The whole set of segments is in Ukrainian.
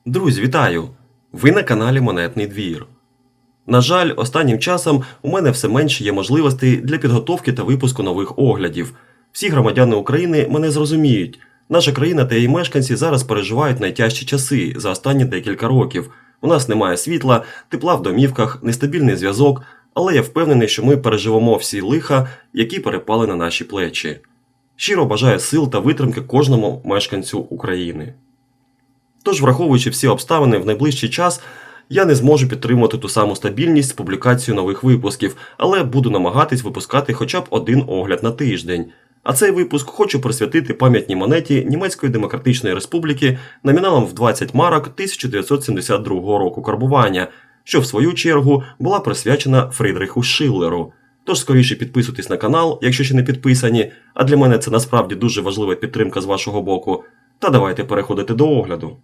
Друзі, вітаю! Ви на каналі Монетний двір. На жаль, останнім часом у мене все менше є можливостей для підготовки та випуску нових оглядів. Всі громадяни України мене зрозуміють. Наша країна та її мешканці зараз переживають найтяжчі часи за останні декілька років. У нас немає світла, тепла в домівках, нестабільний зв'язок, але я впевнений, що ми переживемо всі лиха, які перепали на наші плечі. Щиро бажаю сил та витримки кожному мешканцю України. Тож, враховуючи всі обставини, в найближчий час я не зможу підтримувати ту саму стабільність з публікацією нових випусків, але буду намагатись випускати хоча б один огляд на тиждень. А цей випуск хочу присвятити пам'ятній монеті Німецької Демократичної Республіки номіналом в 20 марок 1972 року карбування, що в свою чергу була присвячена Фрідріху Шиллеру. Тож скоріше підписуйтесь на канал, якщо ще не підписані, а для мене це насправді дуже важлива підтримка з вашого боку. Та давайте переходити до огляду.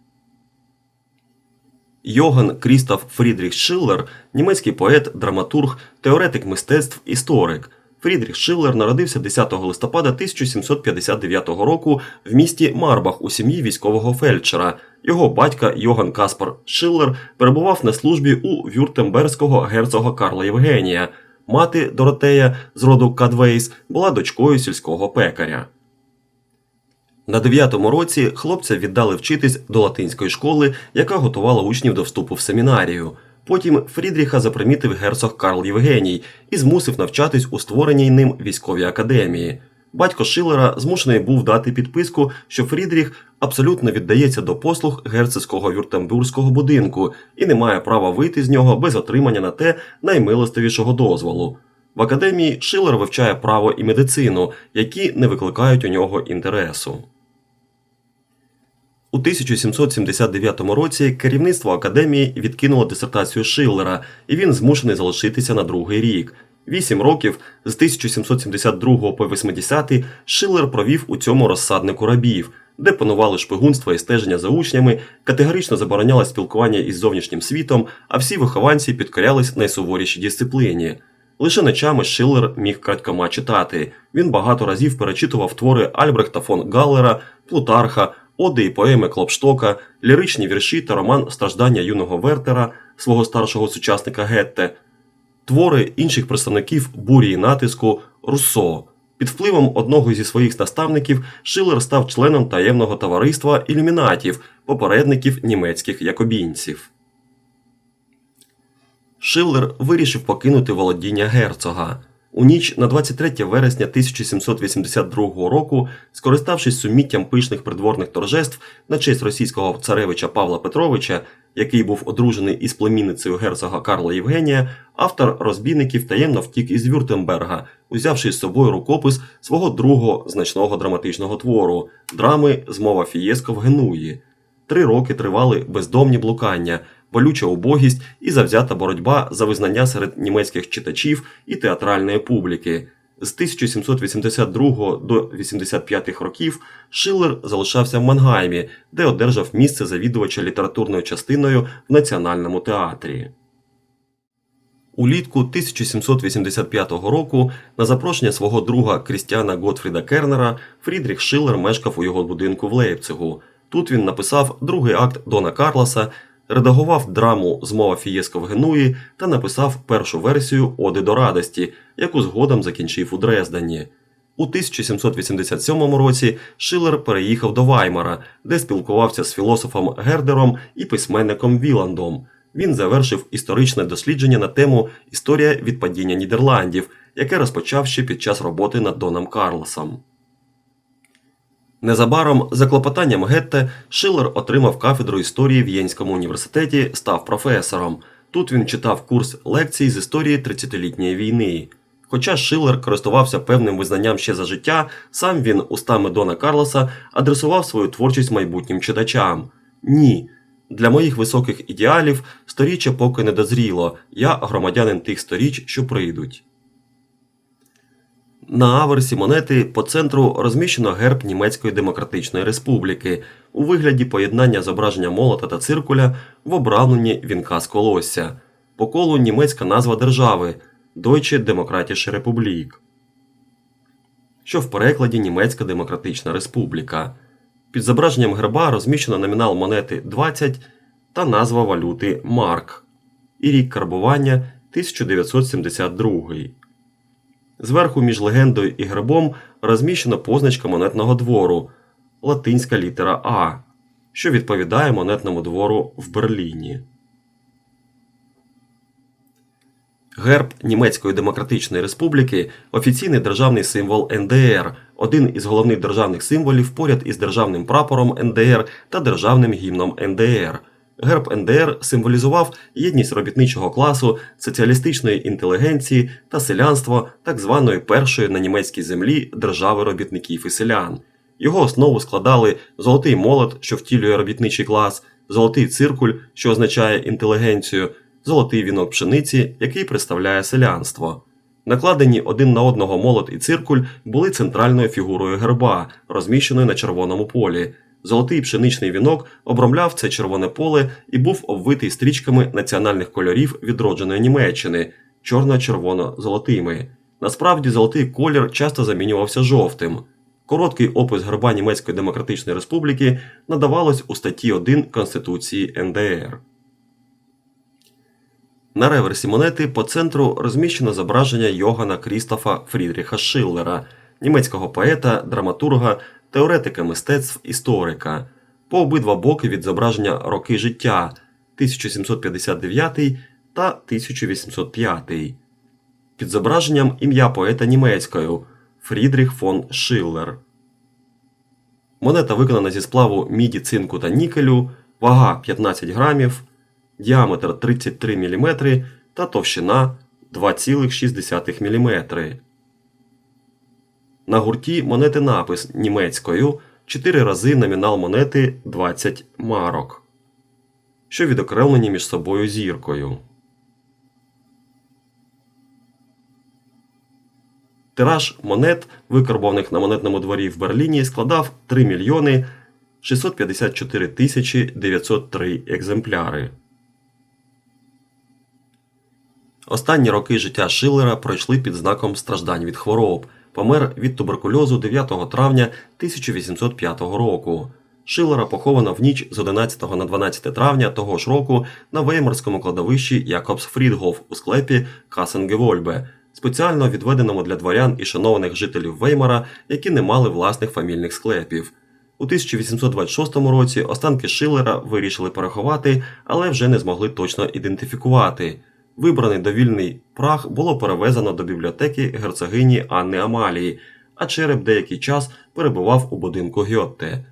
Йоган Крістоф Фрідріх Шиллер – німецький поет, драматург, теоретик мистецтв, історик. Фрідріх Шиллер народився 10 листопада 1759 року в місті Марбах у сім'ї військового фельдшера. Його батько Йоган Каспар Шиллер перебував на службі у вюртемберзького герцога Карла Євгенія. Мати Доротея з роду Кадвейс була дочкою сільського пекаря. На 9-му році хлопця віддали вчитись до латинської школи, яка готувала учнів до вступу в семінарію. Потім Фрідріха запримітив герцог Карл Євгеній і змусив навчатись у створеній ним військовій академії. Батько Шиллера змушений був дати підписку, що Фрідріх абсолютно віддається до послуг герцогського вюртембурзького будинку і не має права вийти з нього без отримання на те наймилостивішого дозволу. В академії Шиллер вивчає право і медицину, які не викликають у нього інтересу. У 1779 році керівництво академії відкинуло дисертацію Шиллера, і він змушений залишитися на другий рік. 8 років, з 1772 по 80 Шиллер провів у цьому розсаднику рабів, де панували шпигунство і стеження за учнями, категорично заборонялось спілкування із зовнішнім світом, а всі вихованці підкорялись найсуворішій дисципліні. Лише ночами Шиллер міг крадькома читати. Він багато разів перечитував твори Альбрехта фон Галлера, Плутарха, оди і поеми Клопштока, ліричні вірші та роман «Страждання юного Вертера» свого старшого сучасника Гетте, твори інших представників бурі і натиску Руссо. Під впливом одного зі своїх наставників Шиллер став членом таємного товариства ілюмінатів, попередників німецьких якобінців. Шиллер вирішив покинути володіння герцога. У ніч на 23 вересня 1782 року, скориставшись суміттям пишних придворних торжеств на честь російського царевича Павла Петровича, який був одружений із племінницею герцога Карла Євгенія, автор «Розбійників» таємно втік із Вюртемберга, узявши з собою рукопис свого другого значного драматичного твору – драми «Змова Фієско в Генуї». 3 роки тривали бездомні блукання, болюча убогість і завзята боротьба за визнання серед німецьких читачів і театральної публіки. З 1782 до 85 років Шиллер залишався в Мангаймі, де одержав місце завідувача літературною частиною в Національному театрі. Улітку 1785 року на запрошення свого друга Крістіана Готфріда Кернера Фрідріх Шиллер мешкав у його будинку в Лейпцигу. Тут він написав другий акт Дона Карлоса, редагував драму «Змова Фієско в Генуї» та написав першу версію «Оди до радості», яку згодом закінчив у Дрездені. У 1787 році Шиллер переїхав до Ваймара, де спілкувався з філософом Гердером і письменником Віландом. Він завершив історичне дослідження на тему «Історія відпадіння Нідерландів», яке розпочав ще під час роботи над Доном Карлосом. Незабаром, за клопотанням Гетте, Шиллер отримав кафедру історії в Єнському університеті, став професором. Тут він читав курс лекцій з історії 30-літньої війни. Хоча Шиллер користувався певним визнанням ще за життя, сам він устами Дона Карлоса адресував свою творчість майбутнім читачам. «Ні. Для моїх високих ідеалів сторіччя поки не дозріло, я громадянин тих сторіч, що прийдуть». На аверсі монети по центру розміщено герб Німецької Демократичної Республіки у вигляді поєднання зображення молота та циркуля в обрамленні вінка з колосся. По колу німецька назва держави – Deutsche Demokratische Republik, що в перекладі Німецька Демократична Республіка. Під зображенням герба розміщено номінал монети 20, та назва валюти марк і рік карбування 1972. Зверху між легендою і гербом розміщена позначка монетного двору – латинська літера А, що відповідає монетному двору в Берліні. Герб Німецької Демократичної Республіки – офіційний державний символ НДР, один із головних державних символів поряд із державним прапором НДР та державним гімном НДР. Герб НДР символізував єдність робітничого класу, соціалістичної інтелігенції та селянства так званої першої на німецькій землі держави робітників і селян. Його основу складали золотий молот, що втілює робітничий клас, золотий циркуль, що означає інтелігенцію, золотий вінок пшениці, який представляє селянство. Накладені один на одного молот і циркуль були центральною фігурою герба, розміщеною на червоному полі. Золотий пшеничний вінок обрамляв це червоне поле і був обвитий стрічками національних кольорів відродженої Німеччини – чорно-червоно-золотими. Насправді золотий колір часто замінювався жовтим. Короткий опис герба Німецької Демократичної Республіки надавалось у статті 1 Конституції НДР. На реверсі монети по центру розміщено зображення Йогана Крістофа Фрідріха Шиллера, німецького поета, драматурга, теоретика мистецтв, історика. По обидва боки від зображення роки життя 1759 та 1805. Під зображенням ім'я поета німецькою Фрідріх фон Шиллер. Монета виконана зі сплаву міді, цинку та нікелю, вага 15 грамів, діаметр 33 мм та товщина 2,6 мм. На гурті монети напис німецькою 4 рази номінал монети 20 марок, що відокремлені між собою зіркою. Тираж монет, викарбованих на монетному дворі в Берліні, складав 3 мільйони 654 тисячі 903 екземпляри. Останні роки життя Шиллера пройшли під знаком страждань від хвороб. Помер від туберкульозу 9 травня 1805 року. Шиллера поховано в ніч з 11 на 12 травня того ж року на веймарському кладовищі Якобсфрідгоф у склепі Касенгевольбе, спеціально відведеному для дворян і шанованих жителів Веймара, які не мали власних фамільних склепів. У 1826 році останки Шиллера вирішили переховати, але вже не змогли точно ідентифікувати. Вибраний довільний прах було перевезено до бібліотеки герцогині Анни Амалії, а череп деякий час перебував у будинку Гьотте.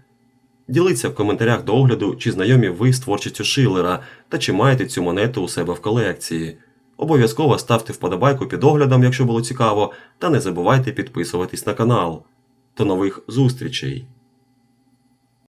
Діліться в коментарях до огляду, чи знайомі ви з творчістю Шиллера та чи маєте цю монету у себе в колекції. Обов'язково ставте вподобайку під оглядом, якщо було цікаво, та не забувайте підписуватись на канал. До нових зустрічей!